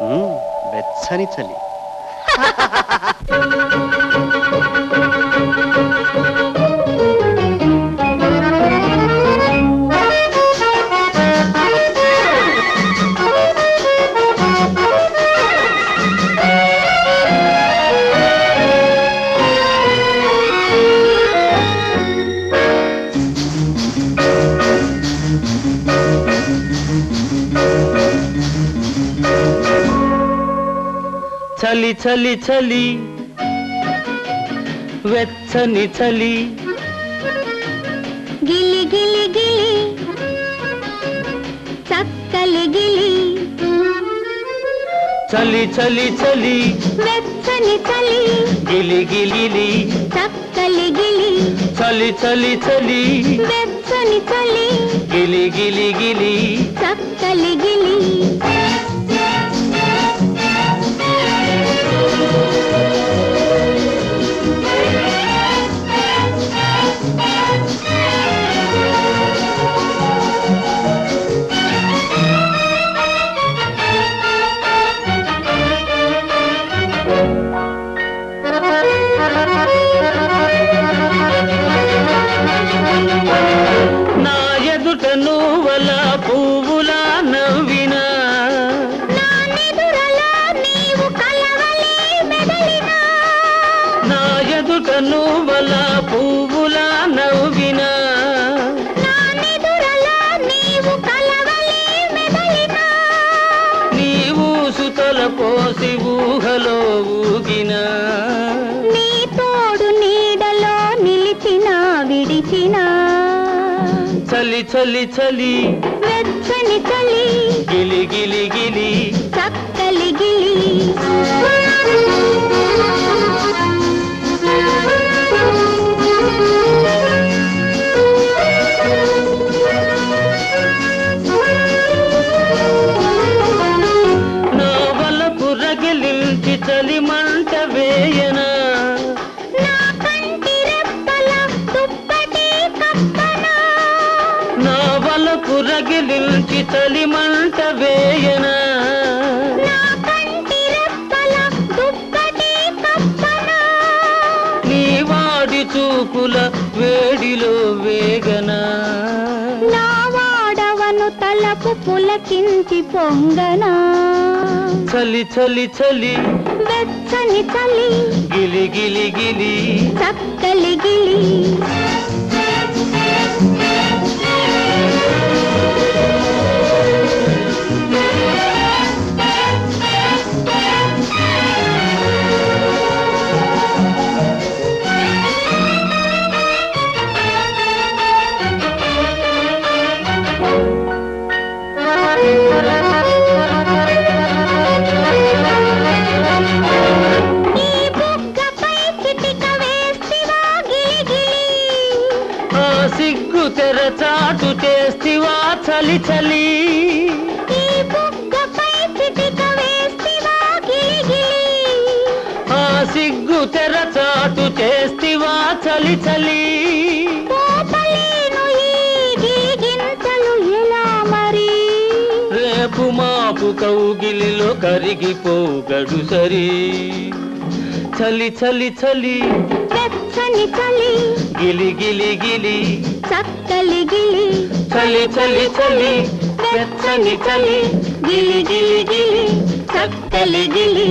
వెచ్చని చలి. చలి చలి చలి వెచ్చని చలి గిలి గిలి గిలి చక్కలి గిలి చలి చలి చలి వెచ్చని చలి గిలి గిలి చక్కలి గిలి చలి చలి చలి వెచ్చని చలి గిలి గిలి గిలి చక్కలి గిలి నా ఎదుట నువ్వల పువ్వులా నవ్వినా నీవు కలవలే మెదలినా నా ఎదుట నువ్వల పువ్వులా నవ్వినా నీవు కలవలే మెదలినా నీవు సుతల పోసి ఊహలో ఊగినా నీ తోడు నీడలో నిలిచినా విడిచినా చలి చలి చలి వెచ్చని చలి గిలి గిలి గిలి చక్కలి గిలి నా వలపు రగిలించి చలి మంట వేయనా నా కంటి రెప్పల దుప్పటి కప్పనా నా వలపు రగిలించి చలి మంట వేయనా నా కంటి రెప్పల దుప్పటి కప్పనా నీ వాడి చూపుల వేడిలో వేగనా నా వాడవను తలకు పులకించి పొంగనా చలి చలి చలి వెచ్చని చలి గిలి గిలి గిలి చక్కలి గిలి సిగ్గు తెర చాటు చేస్తివా చలి చలి ఈ బుగ్గపై చిటిక వేస్తివా గిలి గిలి ఆ సిగ్గు తెర చాటు చేస్తివా చలి చలి పోపలేను ఈ గిలిగింతలు ఎలా మరి రేపు మాపు కౌగిలిలో కరిగిపోగడు సరి చలి చలి చలి వెచ్చని చలి గిలి గిలి గిలి చక్కలి గిలి చలి చలి చలి వెచ్చని చలి గిలి గిలి గిలి చక్కలి గిలి